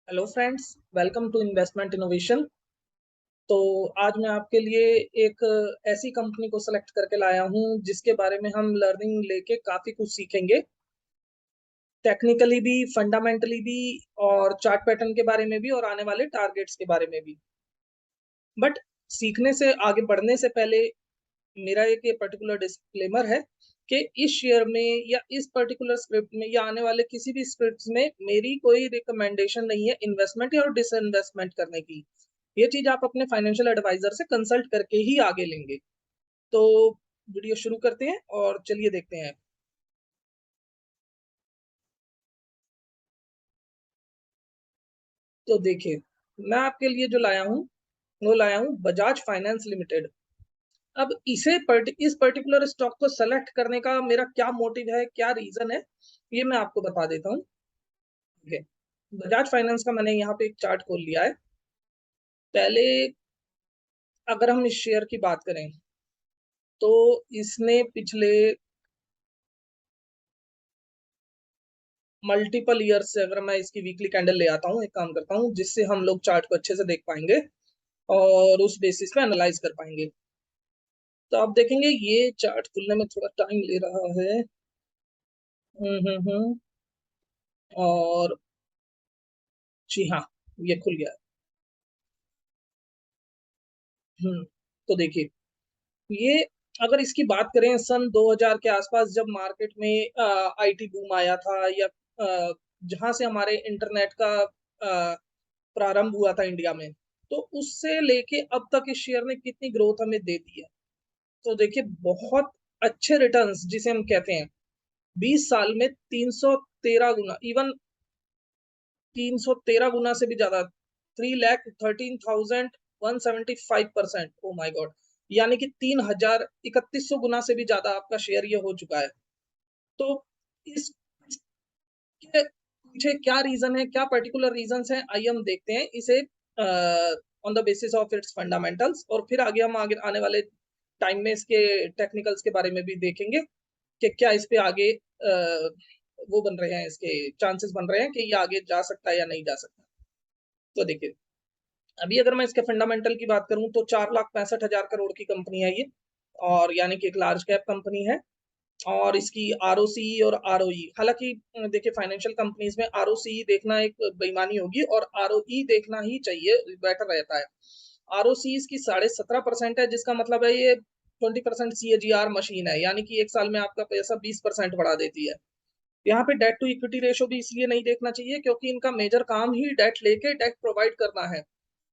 Hello friends, welcome to investment innovation. तो आज मैं आपके लिए एक ऐसी कंपनी को सेलेक्ट करके लाया हूं जिसके बारे में हम लर्निंग लेके काफी कुछ सीखेंगे, टेक्निकली भी, फंडामेंटली भी, और चार्ट पैटर्न के बारे में भी, और आने वाले टारगेट्स के बारे में भी। बट सीखने से आगे बढ़ने से पहले मेरा एक ये पर्टिकुलर डिस्क्लेमर है कि इस शेयर में या इस पर्टिकुलर स्क्रिप्ट में या आने वाले किसी भी स्क्रिप्ट में मेरी कोई रिकमेंडेशन नहीं है इन्वेस्टमेंट या डिसइन्वेस्टमेंट करने की। ये चीज आप अपने फाइनेंशियल एडवाइजर से कंसल्ट करके ही आगे लेंगे। तो वीडियो शुरू करते हैं और चलिए देखते हैं। तो देखिए, मैं आपके लिए जो लाया हूँ वो लाया हूँ बजाज फाइनेंस लिमिटेड। अब इस पर्टिकुलर स्टॉक को सेलेक्ट करने का मेरा क्या मोटिव है, क्या रीजन है, ये मैं आपको बता देता हूँ। ठीक है, बजाज फाइनेंस का मैंने यहाँ पे एक चार्ट खोल लिया है। पहले अगर हम इस शेयर की बात करें तो इसने पिछले मल्टीपल ईयर्स से, अगर मैं इसकी वीकली कैंडल ले आता हूँ, एक काम करता हूँ जिससे हम लोग चार्ट को अच्छे से देख पाएंगे और उस बेसिस पे एनालाइज कर पाएंगे। तो आप देखेंगे ये चार्ट खुलने में थोड़ा टाइम ले रहा है। हम्म। और जी हाँ, ये खुल गया है। तो देखिए, ये अगर इसकी बात करें सन 2000 के आसपास, जब मार्केट में आईटी बूम आया था, या जहां से हमारे इंटरनेट का प्रारंभ हुआ था इंडिया में, तो उससे लेके अब तक इस शेयर ने कितनी ग्रोथ हमें दे दी है। तो देखिए, बहुत अच्छे रिटर्न्स जिसे हम कहते हैं, 20 साल में 313 गुना, इवन 313 गुना से भी ज्यादा, 3,13,175%। ओ माय गॉड, यानी कि 3,3100 गुना से भी ज्यादा आपका शेयर ये हो चुका है। तो इस इसके पीछे क्या रीजन है, क्या पर्टिकुलर रीजन है, आइए हम देखते हैं इसे on the basis of its fundamentals, और फिर आगे आने वाले टाइम में इसके टेक्निकल्स के बारे में भी देखेंगे कि क्या इस पे आगे वो बन रहे हैं, इसके चांसेस बन रहे हैं कि ये आगे जा सकता है या नहीं जा सकता। तो देखिए, अभी अगर मैं इसके फंडामेंटल की बात करूं तो 4,65,000 करोड़ की कंपनी है ये, और यानी कि एक लार्ज कैप कंपनी है। और इसकी आरओसी और आरओई, हालांकि देखिए, फाइनेंशियल कंपनीज में आरओसी देखना एक बेईमानी होगी, और आरओई देखना ही चाहिए, बेटर रहता है। आरओसी इसकी 17.5% है, जिसका मतलब है ये 20% CAGR मशीन है, यानी कि एक साल में आपका पैसा 20% बढ़ा देती है। यहाँ पे डेट टू इक्विटी रेशो भी इसलिए नहीं देखना चाहिए क्योंकि इनका मेजर काम ही डेट लेके डेट प्रोवाइड करना है।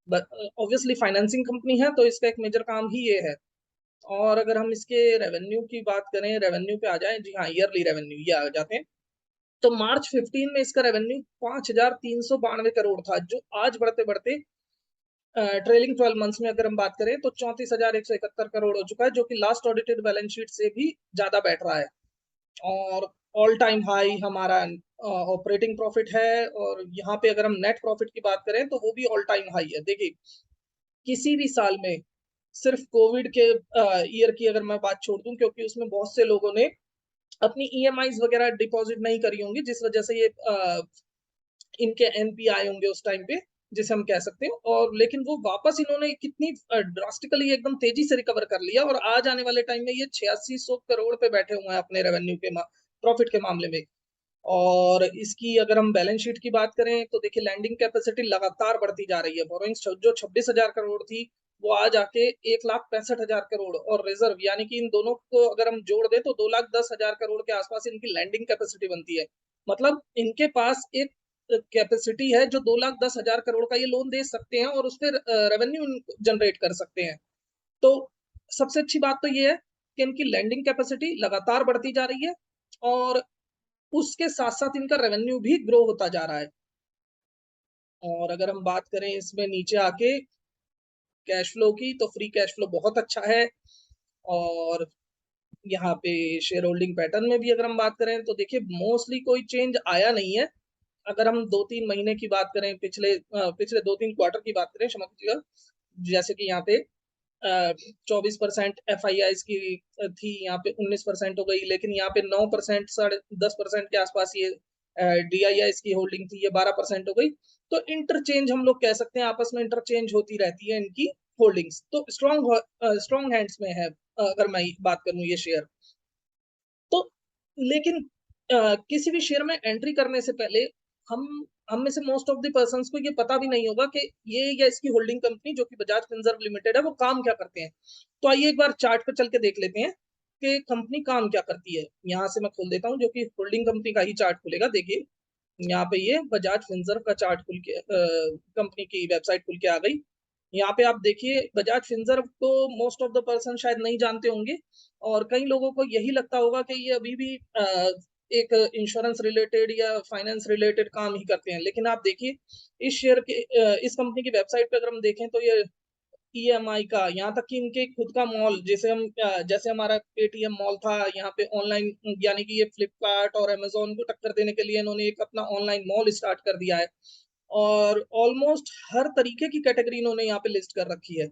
ऑब्वियसली फाइनेंसिंग कंपनी है तो इसका एक मेजर काम ही ये है। और अगर हम इसके रेवेन्यू की बात करें, रेवेन्यू पे आ जाए, जी हाँ, ईयरली रेवेन्यू ये आ जाते हैं। तो मार्च 15 में इसका रेवेन्यू 5,392 करोड़ था, जो आज बढ़ते बढ़ते ट्रेलिंग 12 मंथ्स में अगर हम बात करें तो 34,171 करोड़ हो चुका है, जो कि लास्ट ऑडिटेड बैलेंस शीट से भी ज्यादा बैठ रहा है। और ऑल टाइम हाई हमारा ऑपरेटिंग प्रॉफिट है। और यहाँ पे अगर हम नेट प्रॉफिट की बात करें तो वो भी ऑल टाइम हाई है। देखिए, किसी भी साल में, सिर्फ कोविड के ईयर की अगर मैं बात छोड़ दूं, क्योंकि उसमें बहुत से लोगों ने अपनी ईएमआईज वगैरह डिपॉजिट नहीं करी होंगी, जिस वजह से ये इनके एनपी आए होंगे उस टाइम पे, जिसे हम कह सकते हैं। और लेकिन वो वापस इन्होंने कितनी ड्रास्टिकली एकदम तेजी से रिकवर कर लिया, और आज आने वाले टाइम में ये 8600 करोड़ पे बैठे हुए हैं अपने रेवेन्यू के प्रॉफिट के मामले में। और इसकी अगर हम बैलेंस शीट की बात करें तो देखिए, लैंडिंग कैपेसिटी लगातार बढ़ती जा रही है। बोरोइंग्स जो 26,000 करोड़ थी, वो आज आके 1,65,000 करोड़, और रिजर्व, यानी कि इन दोनों को अगर हम जोड़ दें तो 2,10,000 करोड़ के आसपास इनकी लैंडिंग कैपेसिटी बनती है। मतलब इनके पास एक कैपेसिटी है जो 2,10,000 करोड़ का ये लोन दे सकते हैं, और उस पर रेवेन्यू जनरेट कर सकते हैं। तो सबसे अच्छी बात तो ये है कि इनकी लैंडिंग कैपेसिटी लगातार बढ़ती जा रही है, और उसके साथ साथ इनका रेवेन्यू भी ग्रो होता जा रहा है। और अगर हम बात करें इसमें नीचे आके कैश फ्लो की, तो फ्री कैश फ्लो बहुत अच्छा है। और यहाँ पे शेयर होल्डिंग पैटर्न में भी अगर हम बात करें तो देखिए, मोस्टली कोई चेंज आया नहीं है। अगर हम 2-3 महीने की बात करें, पिछले 2-3 क्वार्टर की बात करें, क्षमा कीजिएगा, जैसे कि यहाँ पे 24% FII की थी, यहाँ पे 19% हो गई, लेकिन यहाँ पे 9%, 10.5% के आसपास ये DIIS की होल्डिंग थी, ये 12% हो गई। तो इंटरचेंज हम लोग कह सकते हैं, आपस में इंटरचेंज होती रहती है इनकी होल्डिंग्स। तो स्ट्रॉन्ग हैंड्स में है, अगर मैं बात करूँ ये शेयर। तो लेकिन किसी भी शेयर में एंट्री करने से पहले हम में से मोस्ट ऑफ द पर्सन्स को ये पता भी नहीं होगा कि ये या इसकी होल्डिंग कंपनी जो कि बजाज फिनसर्व लिमिटेड है, वो काम क्या करते हैं। तो आइए एक बार चार्ट पे चल के देख लेते हैं कि कंपनी काम क्या करती है। यहाँ से मैं खोल देता हूँ, जो कि होल्डिंग कंपनी का ही चार्ट खुलेगा। देखिए यहाँ पे ये बजाज फिनसर्व का चार्ट खुल के कंपनी की वेबसाइट खुल के आ गई। यहाँ पे आप देखिए बजाज फिनसर्व को मोस्ट ऑफ द पर्सन शायद नहीं जानते होंगे, और कई लोगों को यही लगता होगा कि ये अभी भी एक इंश्योरेंस रिलेटेड या फाइनेंस रिलेटेड काम ही करते हैं। लेकिन आप देखिए इस शेयर के इस कंपनी की वेबसाइट पे अगर हम देखें तो ये EMI का, यहाँ तक कि इनके खुद का मॉल, जैसे हमारा पेटीएम मॉल था, यहाँ पे ऑनलाइन, यानी कि ये फ्लिपकार्ट और अमेज़न को टक्कर देने के लिए इन्होंने एक अपना ऑनलाइन मॉल स्टार्ट कर दिया है। और ऑलमोस्ट हर तरीके की कैटेगरी इन्होंने यहाँ पे लिस्ट कर रखी है।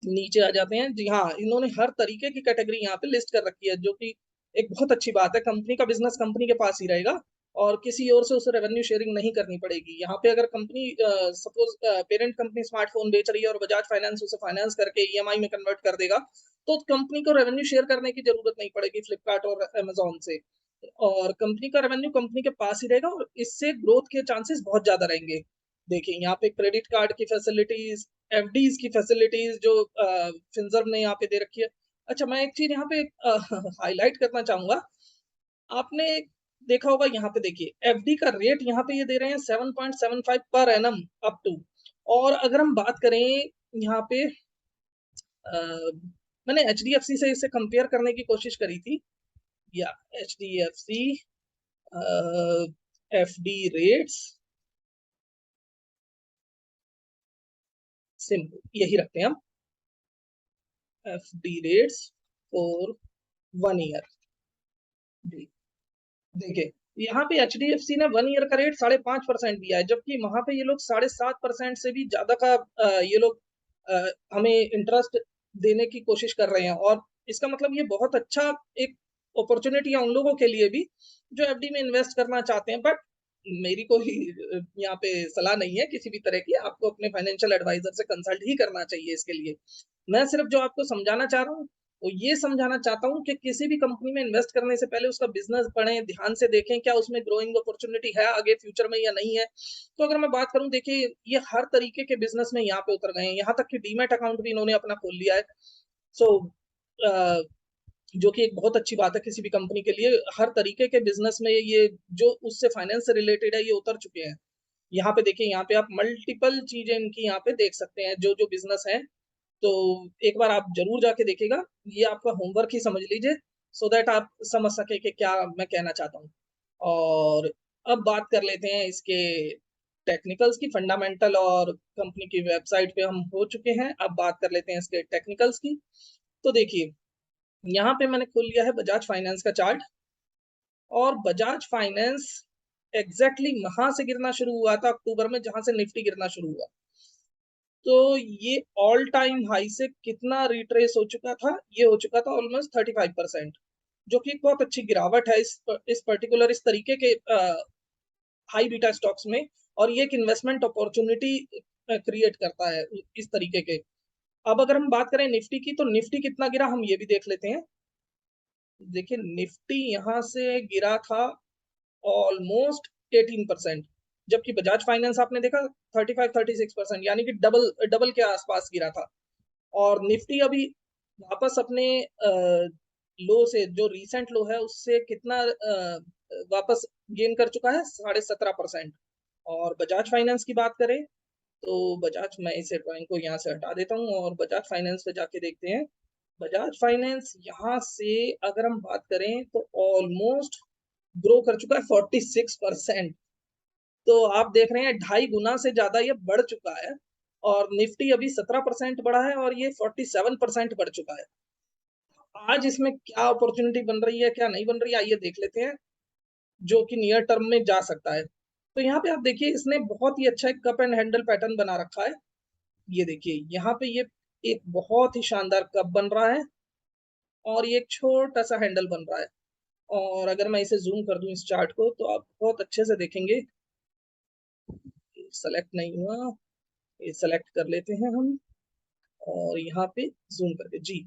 नीचे आ जाते हैं। जी हाँ, इन्होंने हर तरीके की कैटेगरी यहाँ पे लिस्ट कर रखी है, जो कि एक बहुत अच्छी बात है। कंपनी का बिज़नेस कंपनी के पास ही रहेगा और किसी और से उसे रेवेन्यू शेयरिंग नहीं करनी पड़ेगी। यहाँ पे अगर company suppose parent company smartphone बेच रही है और बजाज फाइनेंस उसे फाइनेंस करके EMI में कन्वर्ट कर देगा, तो कंपनी को रेवेन्यू शेयर करने की ज़रूरत नहीं पड़ेगी फ्लिपकार्ट और अमेज़न से। और कंपनी का रेवेन्यू कंपनी के पास ही रहेगा और इससे ग्रोथ के चांसेस बहुत ज़्यादा रहेंगे। देखिए यहाँ पे क्रेडिट कार्ड की फैसिलिटीज़, एफडीज़ की फैसिलिटीज़ जो फिनसर्व ने यहाँ पे दे रखी है। अच्छा, मैं एक चीज़ यहाँ पे हाइलाइट करना चाहूँगा। आपने देखा होगा, यहाँ पे देखिए एफडी का रेट यहाँ पे ये दे रहे हैं 7.75 पर एनम अप टू। और अगर हम बात करें यहाँ पे मैंने एचडीएफसी से इसे कंपेयर करने की कोशिश करी थी, या एचडीएफसी एफडी रेट्स सिंपल यही रखते हैं हम, एफडी रेट्स फॉर 1 ईयर। जी, देखिए यहाँ पे एचडीएफसी ने 1 ईयर का रेट 5.5% दिया है, जबकि वहां पे ये लोग 7.5% से भी ज्यादा का ये लोग हमें इंटरेस्ट देने की कोशिश कर रहे हैं। और इसका मतलब ये बहुत अच्छा एक अपॉर्चुनिटी है उन लोगों के लिए भी जो एफडी में इन्वेस्ट करना चाहते हैं। बट मेरी कोई यहाँ पे सलाह नहीं है किसी भी तरह की, आपको अपने फाइनेंशियल एडवाइजर से कंसल्ट ही करना चाहिए इसके लिए। मैं सिर्फ जो आपको समझाना चाह रहा हूँ वो ये समझाना चाहता हूँ कि किसी भी कंपनी में इन्वेस्ट करने से पहले उसका बिजनेस पढ़ें, ध्यान से देखें क्या उसमें ग्रोइंग अपॉर्चुनिटी है आगे फ्यूचर में या नहीं है। तो अगर मैं बात करूँ, देखिए ये हर तरीके के बिजनेस में यहाँ पे उतर गए हैं, यहाँ तक कि डीमैट अकाउंट भी इन्होंने अपना खोल लिया है। सो जो कि एक बहुत अच्छी बात है किसी भी कंपनी के लिए। हर तरीके के बिजनेस में ये जो उससे फाइनेंस से रिलेटेड है ये उतर चुके हैं। यहाँ पे देखिए, यहाँ पे आप मल्टीपल चीजें इनकी यहाँ पे देख सकते हैं जो जो बिजनेस है। तो एक बार आप जरूर जाके देखिएगा, ये आपका होमवर्क ही समझ लीजिए, सो दैट आप समझ सके कि क्या मैं कहना चाहता हूँ। और अब बात कर लेते हैं इसके टेक्निकल्स की, फंडामेंटल और कंपनी की वेबसाइट पे हम हो चुके हैं। अब बात कर लेते हैं इसके टेक्निकल्स की। तो देखिए यहाँ पे मैंने खोल लिया है बजाज फाइनेंस का चार्ट, और बजाज फाइनेंस एग्जैक्टली वहां से गिरना शुरू हुआ था अक्टूबर में, जहां से निफ्टी गिरना शुरू हुआ। तो ये ऑल टाइम हाई से कितना रिट्रेस हो चुका था, ये हो चुका था ऑलमोस्ट 35%, जो कि बहुत अच्छी गिरावट है इस पर्टिकुलर इस तरीके के हाई बीटा स्टॉक्स में। और ये एक इन्वेस्टमेंट अपॉर्चुनिटी क्रिएट करता है इस तरीके के। अब अगर हम बात करें निफ्टी की, तो निफ्टी कितना गिरा हम ये भी देख लेते हैं। देखिए निफ्टी यहाँ से गिरा था ऑलमोस्ट 18%, जबकि बजाज फाइनेंस आपने देखा 35-36%, यानी कि डबल डबल के आसपास गिरा था। और निफ्टी अभी वापस अपने लो से, जो रीसेंट लो है उससे कितना वापस गेन कर चुका है, 17.5%। और बजाज फाइनेंस की बात करें तो बजाज, मैं इसे ड्राइंग को यहाँ से हटा देता हूँ और बजाज फाइनेंस पे जाके देखते हैं। बजाज फाइनेंस यहाँ से अगर हम बात करें तो ऑलमोस्ट ग्रो कर चुका है 46%। तो आप देख रहे हैं 2.5 गुना से ज्यादा ये बढ़ चुका है। और निफ्टी अभी 17% बढ़ा है और ये 47% बढ़ चुका है। आज इसमें क्या अपॉर्चुनिटी बन रही है, क्या नहीं बन रही है, आइए देख लेते हैं, जो कि नियर टर्म में जा सकता है। तो यहाँ पे आप देखिए इसने बहुत ही अच्छा एक कप एंड हैंडल पैटर्न बना रखा है। ये देखिए यहाँ पे ये एक बहुत ही शानदार कप बन रहा है और ये एक छोटा सा हैंडल बन रहा है। और अगर मैं इसे जूम कर दूं इस चार्ट को तो आप बहुत अच्छे से देखेंगे। सेलेक्ट नहीं हुआ, ये सेलेक्ट कर लेते हैं हम और यहाँ पे जूम करके जी,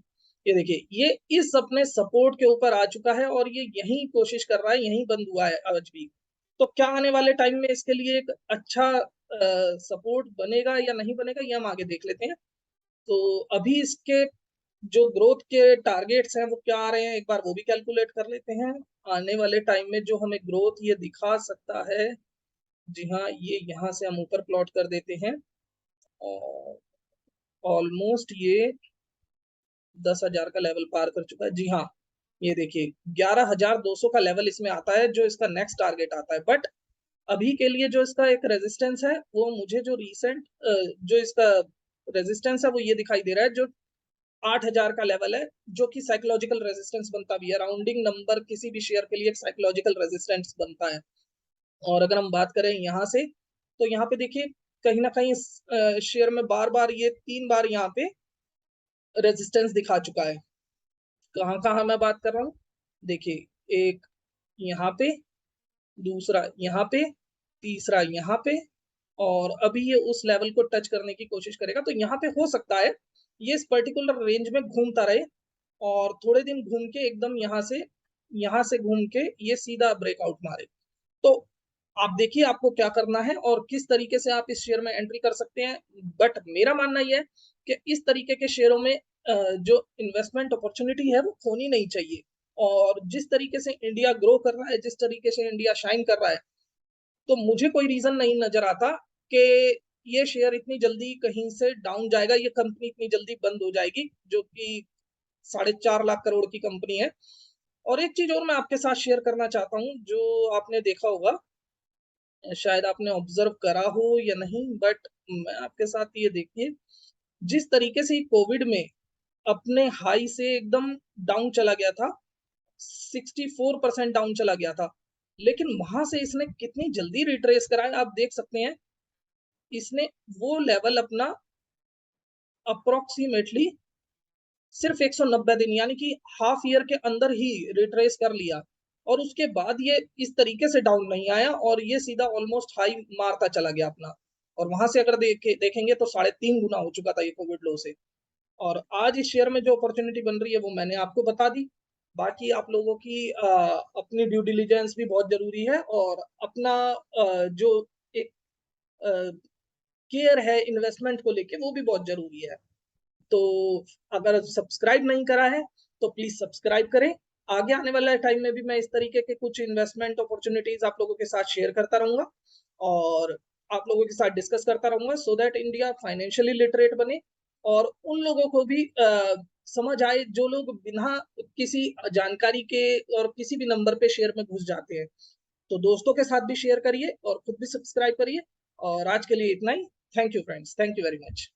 ये देखिए ये इस अपने सपोर्ट के ऊपर आ चुका है और ये यही कोशिश कर रहा है, यही बंद हुआ है आज भी। तो क्या आने वाले टाइम में इसके लिए एक अच्छा सपोर्ट बनेगा या नहीं बनेगा, ये हम आगे देख लेते हैं। तो अभी इसके जो ग्रोथ के टारगेट्स हैं वो क्या आ रहे हैं, एक बार वो भी कैलकुलेट कर लेते हैं। आने वाले टाइम में जो हमें ग्रोथ ये दिखा सकता है, जी हाँ, ये यहाँ से हम ऊपर प्लॉट कर देते हैं और ऑलमोस्ट ये 10,000 का लेवल पार कर चुका है। जी हाँ, ये देखिए 11,200 का लेवल इसमें आता है जो इसका नेक्स्ट टारगेट आता है। बट अभी के लिए जो इसका एक रेजिस्टेंस है वो मुझे जो रिसेंट जो इसका रेजिस्टेंस है वो ये दिखाई दे रहा है, जो 8,000 का लेवल है, जो कि साइकोलॉजिकल रेजिस्टेंस बनता भी है। राउंडिंग नंबर किसी भी शेयर के लिए एक साइकोलॉजिकल रेजिस्टेंस बनता है। और अगर हम बात करें यहाँ से, तो यहाँ पे देखिए कहीं ना कहीं शेयर में बार बार ये 3 बार यहाँ पे रेजिस्टेंस दिखा चुका है। कहाँ कहाँ मैं बात कर रहा हूँ, देखिए एक यहाँ पे, दूसरा यहाँ पे, तीसरा यहाँ पे, और अभी ये उस लेवल को टच करने की कोशिश करेगा। तो यहाँ पे हो सकता है ये इस पर्टिकुलर रेंज में घूमता रहे और थोड़े दिन घूम के एकदम यहाँ से घूम के ये सीधा ब्रेकआउट मारे। तो आप देखिए आपको क्या करना है और किस तरीके से आप इस शेयर में एंट्री कर सकते हैं। बट मेरा मानना यह है कि इस तरीके के शेयरों में जो इन्वेस्टमेंट अपॉर्चुनिटी है वो खोनी नहीं चाहिए। और जिस तरीके से इंडिया ग्रो कर रहा है, जिस तरीके से इंडिया शाइन कर रहा है, तो मुझे कोई रीजन नहीं नजर आता कि ये शेयर इतनी जल्दी कहीं से डाउन जाएगा, ये कंपनी इतनी जल्दी बंद हो जाएगी, जो कि 4.5 लाख करोड़ की कंपनी है। और एक चीज और मैं आपके साथ शेयर करना चाहता हूँ, जो आपने देखा होगा, शायद आपने ऑब्जर्व करा हो या नहीं, बट मैं आपके साथ ये देखिए, जिस तरीके से कोविड में अपने हाई से एकदम डाउन चला गया था, 64% डाउन चला गया था, लेकिन वहां से इसने कितनी जल्दी रिट्रेस करा है आप देख सकते हैं। इसने वो लेवल अपना अप्रोक्सीमेटली सिर्फ 190 दिन यानी कि हाफ ईयर के अंदर ही रिट्रेस कर लिया, और उसके बाद ये इस तरीके से डाउन नहीं आया और ये सीधा ऑलमोस्ट हाई मारता चला गया अपना। और वहां से अगर देखेंगे तो 3.5 गुना हो चुका था ये कोविड लो से। और आज इस शेयर में जो अपॉर्चुनिटी बन रही है वो मैंने आपको बता दी। बाकी आप लोगों की अपनी ड्यू डिलिजेंस भी बहुत जरूरी है, और अपना जो एक केयर है इन्वेस्टमेंट को लेके वो भी बहुत जरूरी है। तो अगर सब्सक्राइब नहीं करा है तो प्लीज सब्सक्राइब करें। आगे आने वाले टाइम में भी मैं इस तरीके के कुछ इन्वेस्टमेंट अपॉर्चुनिटीज आप लोगों के साथ शेयर करता रहूंगा और आप लोगों के साथ डिस्कस करता रहूंगा, so that India financially literate बने और उन लोगों को भी समझ आए जो लोग बिना किसी जानकारी के और किसी भी नंबर पे शेयर में घुस जाते हैं। तो दोस्तों के साथ भी शेयर करिए और खुद भी सब्सक्राइब करिए। और आज के लिए इतना ही। Thank you friends, thank you very much.